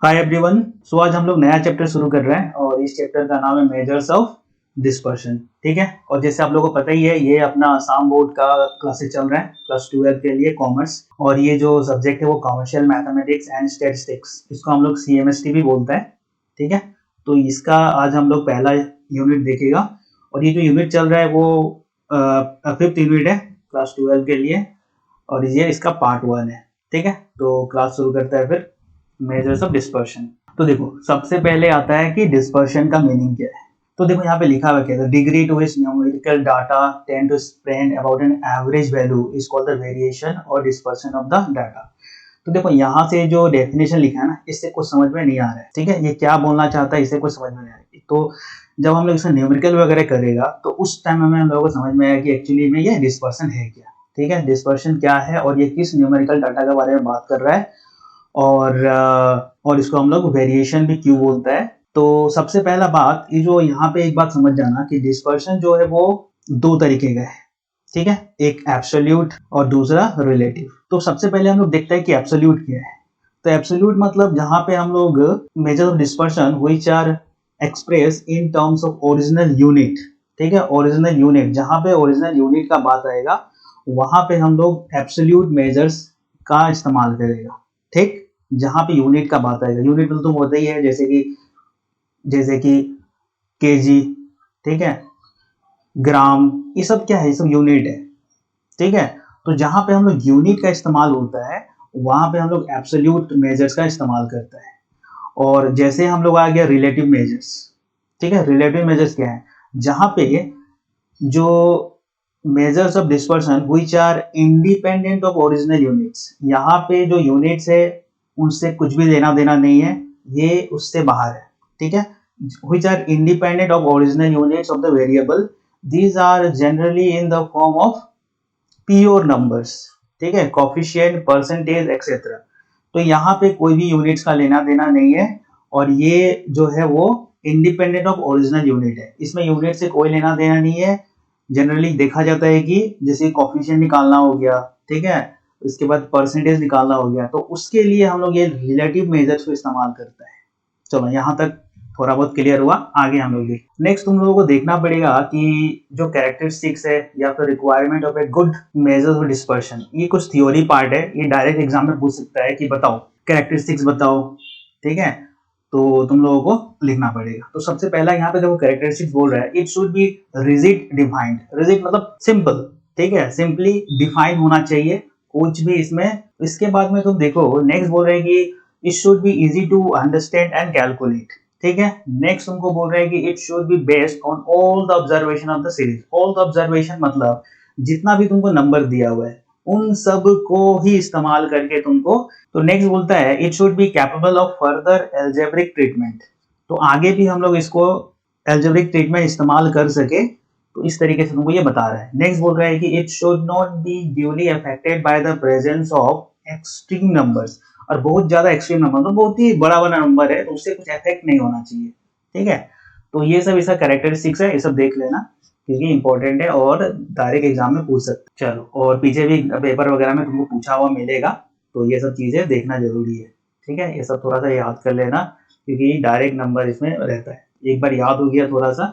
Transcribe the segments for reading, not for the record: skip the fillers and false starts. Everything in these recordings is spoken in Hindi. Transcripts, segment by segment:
Hi everyone. सो आज हम लोग नया चैप्टर शुरू कर रहे हैं और इस चैप्टर का नाम है मेजर्स ऑफ डिस्पर्शन। ठीक है, और जैसे आप लोगों को पता ही है ये अपना आसाम बोर्ड का क्लासेस चल रहा है क्लास 12 के लिए कॉमर्स, और ये जो सब्जेक्ट है वो कमर्शियल मैथमेटिक्स एंड स्टैटिस्टिक्स, इसको हम लोग CMST भी बोलते हैं। ठीक है, तो इसका आज हम लोग पहला यूनिट देखेगा और ये जो यूनिट चल रहा है वो 5th यूनिट है क्लास 12 के लिए और ये इसका पार्ट 1 है। ठीक है, तो क्लास शुरू करता है फिर मेजर्स ऑफ डिस्पर्शन। तो देखो सबसे पहले आता है कि डिस्पर्शन का मीनिंग क्या है। तो देखो यहाँ पे लिखा हुआ क्या है, degree to which numerical data tend to spread about an average value is called the variation और डिस्पर्शन ऑफ द डाटा। तो देखो यहाँ से जो डेफिनेशन लिखा है ना, इससे कुछ समझ में नहीं आ रहा है। ठीक है, ये क्या बोलना चाहता है इससे कुछ समझ में नहीं आ रहा है। तो जब हम लोग इसे न्यूमेरिकल वगैरह करेगा तो उस टाइम हमें हम लोगों को समझ में आया कि एक्चुअली में ये डिस्पर्शन है क्या। ठीक है, डिस्पर्शन क्या है और ये किस न्यूमेरिकल डाटा के बारे में बात कर रहा है और इसको हम लोग वेरिएशन भी क्यों बोलता है। तो सबसे पहला बात ये जो यहाँ पे एक बात समझ जाना कि डिस्पर्शन जो है वो दो तरीके का है। ठीक है, एक एब्सोल्यूट और दूसरा रिलेटिव। तो सबसे पहले हम लोग देखते हैं कि एब्सोल्यूट क्या है। तो एब्सोल्यूट मतलब जहां पे हम लोग measure of dispersion which are express in terms of original unit. ठीक है, ओरिजिनल यूनिट, जहां पे ओरिजिनल यूनिट का बात आएगा वहां पे हम लोग एब्सोल्यूट मेजर्स का इस्तेमाल करेगा। ठीक, जहां पे यूनिट का बात आएगा, यूनिट मतलब तो होता ही है जैसे कि केजी, ठीक है, ग्राम, ये सब क्या है, ये सब यूनिट है। ठीक है, तो जहां पे हम लोग यूनिट का इस्तेमाल होता है वहां पे हम लोग एब्सोल्यूट मेजर्स का इस्तेमाल करते हैं। और जैसे हम लोग आ गया रिलेटिव मेजर्स। ठीक है, रिलेटिव मेजर्स क्या है, जहां पे जो measures of dispersion which are independent of original units, यहाँ पे जो यूनिट्स है उनसे कुछ भी लेना देना नहीं है, ये उससे बाहर है। ठीक है, which are independent of original units of the variable, these are generally in the form of pure numbers. ठीक है, कोफिशिएंट, परसेंटेज एक्सेट्रा। तो यहाँ पे कोई भी यूनिट्स का लेना देना नहीं है और ये जो है वो इंडिपेंडेंट ऑफ ओरिजिनल यूनिट है, इसमें यूनिट से कोई लेना देना नहीं है। जनरली देखा जाता है कि जैसे कोफिशिएंट निकालना हो गया, ठीक है, उसके बाद परसेंटेज निकालना हो गया, तो उसके लिए हम लोग ये रिलेटिव मेजर्स को इस्तेमाल करते हैं। चलो यहाँ तक थोड़ा बहुत क्लियर हुआ, आगे हम लोग नेक्स्ट तुम लोगों को देखना पड़ेगा कि जो कैरेक्टरिस्टिक्स है या फिर requirement of a good major of dispersion, ये कुछ थ्योरी पार्ट है, ये डायरेक्ट एग्जाम में पूछ सकता है कि बताओ कैरेक्टरिस्टिक्स बताओ। ठीक है, तो तुम लोगों को लिखना पड़ेगा। तो सबसे पहला यहाँ पे देखो कैरेक्टरिस्टिक्स बोल रहा है, it should B rigid defined. Rigid मतलब सिंपल, ठीक है, सिंपली डिफाइन होना चाहिए कुछ भी इसमें। इसके बाद में तुम देखो नेक्स्ट बोल रहे हैं कि it should be easy to understand and calculate. ठीक है, नेक्स्ट तुमको बोल रहे हैं कि it should be based on all the observation of the series. All the observation मतलब जितना भी तुमको नंबर दिया हुआ है उन सब को ही इस्तेमाल करके तुमको। तो नेक्स्ट बोलता है it should be capable of further algebraic treatment. तो आगे भी हम लोग इसको एल्जेब्रिक ट्रीटमेंट इस्तेमाल कर सके, तो इस तरीके से तुमको ये बता रहा है। नेक्स्ट बोल रहा है कि it should not be duly affected by the presence of extreme numbers. और बहुत ज्यादा एक्सट्रीम नंबर तो बहुत ही बड़ा बड़ा नंबर है तो उससे कुछ इफेक्ट नहीं होना चाहिए। ठीक है, तो ये सब इसका कैरेक्टरिस्टिक्स है, ये सब देख लेना क्योंकि इंपॉर्टेंट है और डायरेक्ट एग्जाम में पूछ सकते। चलो, और पीछे भी पेपर वगैरह में तुमको पूछा हुआ मिलेगा, तो ये सब चीजें देखना जरूरी है। ठीक है, ये सब थोड़ा सा याद कर लेना क्योंकि डायरेक्ट नंबर इसमें रहता है। एक बार याद हो गया थोड़ा सा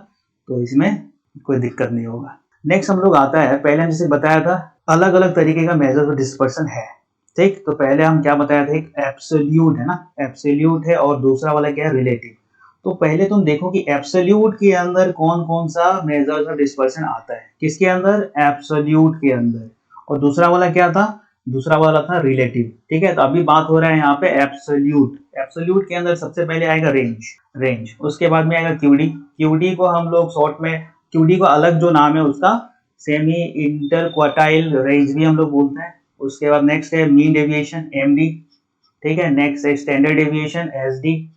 तो इसमें कोई दिक्कत नहीं होगा। नेक्स्ट हम लोग आता है, पहले हम जैसे बताया था अलग अलग तरीके का मेजर ऑफ डिस्पर्सन है। ठीक, तो पहले हम क्या बताया था, एक एब्सोल्यूट है ना, एब्सोल्यूट है और दूसरा वाला क्या है, रिलेटिव। तो पहले तुम देखो कि एब्सोल्यूट के अंदर कौन कौन सा मेजर ऑफ डिस्पर्सन आता है, किसके अंदर, एब्सोल्यूट के अंदर। और दूसरा वाला क्या था, दूसरा वाला था रिलेटिव। ठीक है, तो अभी बात हो रहा है यहाँ पे एब्सोल्यूट। एब्सोल्यूट के अंदर सबसे पहले आएगा रेंज, उसके बाद में आएगा क्यूडी। क्यूडी को हम लोग शॉर्ट में, क्यूडी को अलग जो नाम है उसका सेमी इंटर क्वार्टाइल रेंज भी हम लोग बोलते हैं। उसके बाद नेक्स्ट है मीन डेविएशन, एमडी। ठीक है, नेक्स्ट है स्टैंडर्ड डेविएशन, एसडी,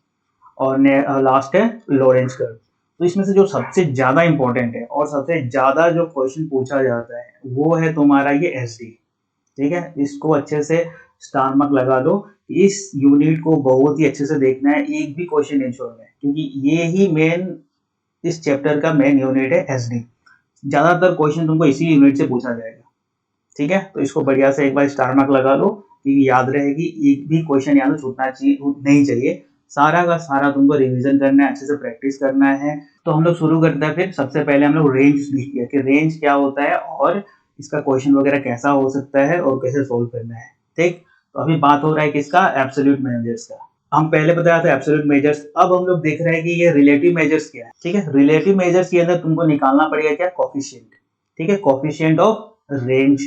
और लास्ट है लॉरेंज कर्व। तो इसमें से जो सबसे ज्यादा इंपॉर्टेंट है और सबसे ज्यादा जो क्वेश्चन पूछा जाता है वो है तुम्हारा ये एसडी। ठीक है, इसको अच्छे से स्टार मार्क लगा दो। इस यूनिट को बहुत ही अच्छे से देखना है, एक भी क्वेश्चन नहीं छोड़ना है क्योंकि ये ही मेन इस चैप्टर का मेन यूनिट है एसडी। ज्यादातर क्वेश्चन तुमको इसी यूनिट से पूछा जाएगा। ठीक है, तो इसको बढ़िया से एक बार स्टार मार्क लगा लो कि याद रहेगी, एक भी क्वेश्चन यहाँ से छूटना चाहिए नहीं चाहिए, सारा का सारा तुमको रिवीजन करना है, अच्छे से प्रैक्टिस करना है। तो हम लोग शुरू करते हैं। फिर सबसे पहले हम लोग रेंज सीख किया कि रेंज क्या होता है और इसका क्वेश्चन वगैरह कैसा हो सकता है और कैसे सोल्व करना है। ठीक, तो अभी बात हो रहा है किसका, एब्सोल्यूट मेजर्स का। हम पहले बताया था एब्सोल्यूट मेजर्स, अब हम लोग देख रहे हैं कि ये रिलेटिव मेजर्स क्या है। ठीक है, रिलेटिव मेजर्स के अंदर तुमको निकालना पड़ेगा क्या, कोफिशिएंट। ठीक है, coefficient of range,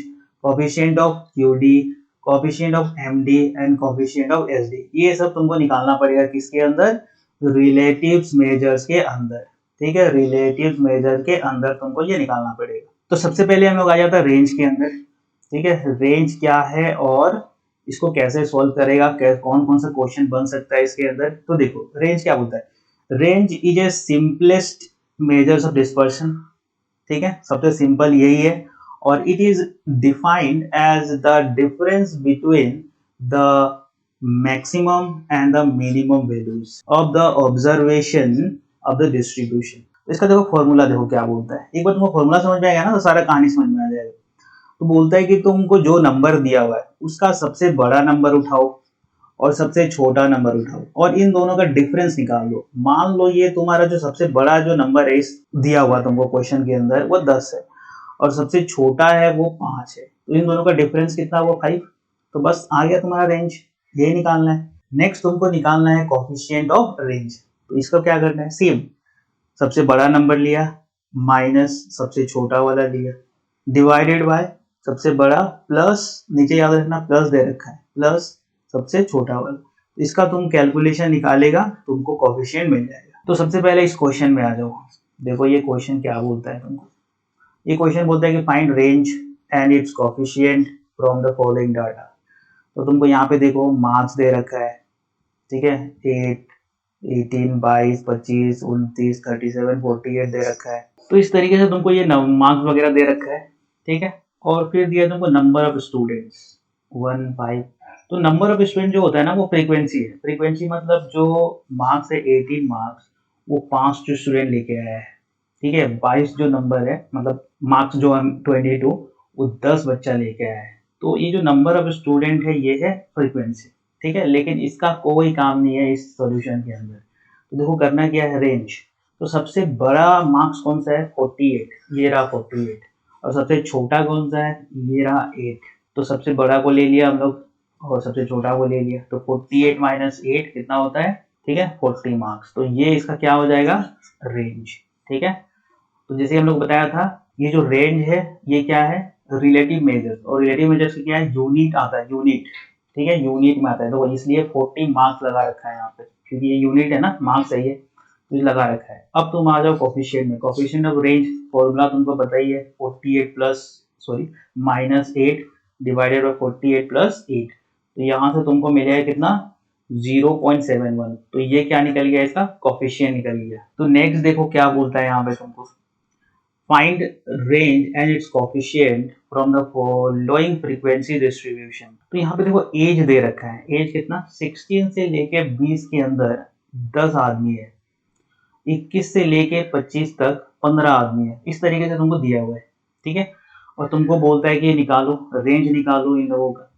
coefficient of QD, coefficient of MD and coefficient of SD. ये सब तुमको निकालना पड़ेगा किसके अंदर, रिलेटिव्स मेजर्स के अंदर। ठीक है, रिलेटिव्स मेजर के अंदर तुमको ये निकालना पड़ेगा। तो सबसे पहले हम लोग आ जाता है रेंज के अंदर। ठीक है, रेंज क्या है और इसको कैसे सॉल्व करेगा, कौन कौन सा क्वेश्चन बन सकता है इसके अंदर। तो देखो रेंज क्या होता है, range is a simplest measures of dispersion. ठीक है, सबसे सिंपल यही है और it is defined as the difference between the maximum and the minimum values of the observation of the distribution. इसका देखो फॉर्मूला देखो क्या बोलता है, एक बार तुमको फॉर्मूला समझ में आएगा ना तो सारा कहानी समझ में आ जाएगा। तो बोलता है कि तुमको जो नंबर दिया हुआ है उसका सबसे बड़ा नंबर उठाओ और सबसे छोटा नंबर उठाओ और इन दोनों का डिफरेंस निकाल लो। मान लो ये तुम्हारा जो सबसे बड़ा जो नंबर है इस दिया हुआ तुमको क्वेश्चन के अंदर वो 10 है और सबसे छोटा है वो 5 है, तो इन दोनों का डिफरेंस कितना, वो 5। तो बस आ गया तुम्हारा रेंज, ये निकालना है। नेक्स्ट तुमको निकालना है कोफिशिएंट ऑफ रेंज। तो इसको क्या करना है, सेम सबसे बड़ा नंबर लिया माइनस सबसे छोटा वाला लिया डिवाइडेड बाय सबसे बड़ा प्लस, नीचे याद रखना प्लस दे रखा है, प्लस सबसे छोटा वाला। इसका तुम कैलकुलेशन निकालेगा तुमको कोफिशिएंट मिल जाएगा। तो सबसे पहले इस क्वेश्चन में आ जाओ। देखो ये क्वेश्चन क्या बोलता है तुमको, ये क्वेश्चन बोलता है कि find range and it's coefficient from the following data. तो तुमको यहाँ पे देखो मार्क्स दे रखा है। ठीक है, 8, 18, 22, 25, 29, 37, 48 दे रखा है। तो इस तरीके से तुमको ये मार्क्स वगैरह दे रखा है। ठीक है, और फिर दिया तुमको नंबर ऑफ स्टूडेंट्स 1, 5। तो नंबर ऑफ स्टूडेंट जो होता है ना वो फ्रीक्वेंसी है। फ्रीक्वेंसी मतलब जो मार्क्स है 18 मार्क्स वो 5 जो स्टूडेंट लेके आया है। ठीक है, 22 जो नंबर है मतलब मार्क्स जो हम 22 वो 10 बच्चा लेके आया है। तो ये जो नंबर ऑफ स्टूडेंट है ये है फ्रीक्वेंसी। ठीक है, लेकिन इसका कोई काम नहीं है इस सॉल्यूशन के अंदर। तो देखो करना क्या है, रेंज। तो सबसे बड़ा मार्क्स कौन सा है, 48, ये रहा 48। और सबसे छोटा कौन सा है, ये रहा 8। तो सबसे बड़ा को ले लिया हम लोग और सबसे छोटा को ले लिया। तो 48 माइनस 8 कितना होता है, ठीक है 40 मार्क्स। तो ये इसका क्या हो जाएगा, रेंज। ठीक है, तो जैसे हम लोग बताया था ये जो रेंज है ये क्या है, रिलेटिव मेजर्स। और रिलेटिव मेजर्स क्या है, यूनिट आता है, यूनिट। ठीक है, यूनिट में आता है। तो इसलिए 40 मार्क्स लगा रखा है यहाँ पे क्योंकि ये यूनिट है ना, मार्क्स है ये, तो ये लगा रखा है। अब तुम आ जाओ कोफिशिएंट में। कोफिशिएंट ऑफ रेंज फॉर्मूला तुमको पता ही है, 48 plus sorry minus 8 divided by 48 plus 8। तो यहाँ से तुमको मिलेगा कितना, 0.71। तो ये क्या निकल गया, इसका कोफिशिएंट निकल गया। तो नेक्स्ट देखो क्या बोलता है यहाँ पे तुमको, find range and it's coefficient from the following frequency distribution. तो यहाँ पे देखो एज दे रखा है, एज कितना 16 से लेके 20 के अंदर 10 आदमी है, 21 से लेके 25 तक 15 आदमी है। इस तरीके से तुमको दिया हुआ है। ठीक है, और तुमको बोलता है कि निकालो रेंज, निकालो इन लोगों का।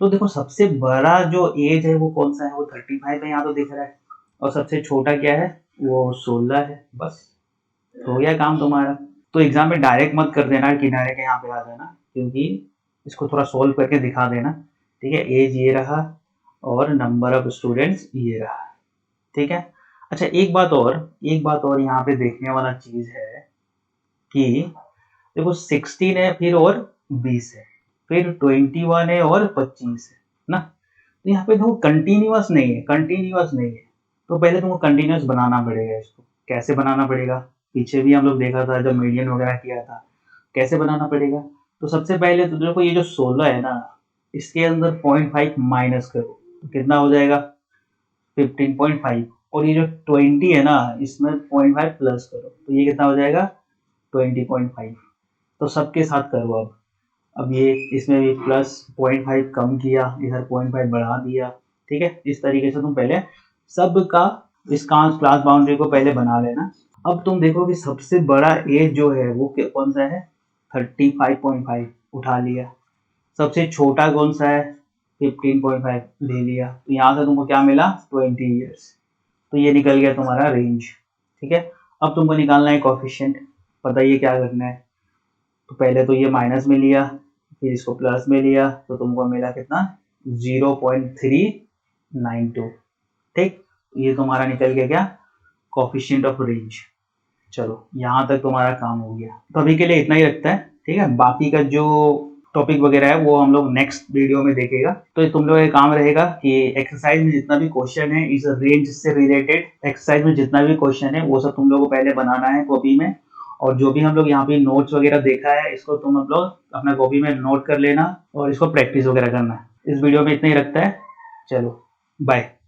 तो देखो सबसे बड़ा जो एज है वो कौन सा है, वो 35 है, यहाँ तो दिख रहा है। और सबसे छोटा क्या है, वो 16 है। बस हो गया काम तुम्हारा। तो एग्जाम में डायरेक्ट मत कर देना, किनारे के यहाँ पे आ जाना, क्योंकि इसको थोड़ा सोल्व करके दिखा देना। ठीक है, एज ये रहा और नंबर ऑफ स्टूडेंट्स ये रहा। ठीक है, अच्छा एक बात और यहाँ पे देखने वाला चीज है कि देखो 16 है फिर और 20 है, फिर 21 है और 25 है ना। तो यहाँ पे देखो कंटिन्यूअस नहीं है, कंटिन्यूअस नहीं है। तो पहले तुमको कंटिन्यूअस बनाना पड़ेगा। इसको कैसे बनाना पड़ेगा, पीछे भी हम लोग देखा था जब मीडियन वगैरह किया था, कैसे बनाना पड़ेगा। तो सबसे पहले तो देखो ये जो 16 है ना, इसके अंदर 0.5 माइनस करो तो कितना हो जाएगा 15.5। और ये जो 20 है ना इसमें 0.5 प्लस करो तो ये कितना हो जाएगा 20.5। तो सबके साथ करो। अब ये इसमें भी प्लस 0.5 कम किया, इधर 0.5 बढ़ा दिया। ठीक है, इस तरीके से तुम पहले सबका इस क्लास बाउंड्री को पहले बना लेना। अब तुम देखो कि सबसे बड़ा एज जो है वो कौन सा है, 35.5 उठा लिया। सबसे छोटा कौन सा है, 15.5 ले लिया। तो यहाँ से तुमको क्या मिला, 20 ईयर्स। तो ये निकल गया तुम्हारा रेंज। ठीक है, अब तुमको निकालना है कोफिशिएंट। बताइए क्या करना है। तो पहले तो ये माइनस में लिया, फिर इसको प्लस में लिया, तो तुमको मिला कितना, 0.392। ठीक, ये तुम्हारा निकल गया क्या, कोफिशिएंट ऑफ रेंज। चलो यहाँ तक तुम्हारा काम हो गया। तो अभी के लिए इतना ही रखता है। ठीक है, बाकी का जो टॉपिक वगैरह है वो हम लोग नेक्स्ट वीडियो में देखेगा। तो तुम लोग का काम रहेगा कि एक्सरसाइज में जितना भी क्वेश्चन है इस रेंज से रिलेटेड, एक्सरसाइज में जितना भी क्वेश्चन है वो सब तुम लोग को पहले बनाना है कॉपी में। और जो भी हम लोग यहाँ पे नोट्स वगैरह देखा है इसको तुम लोग अपना कॉपी में नोट कर लेना और इसको प्रैक्टिस वगैरह करना है। इस वीडियो में इतना ही रखता है। चलो बाय।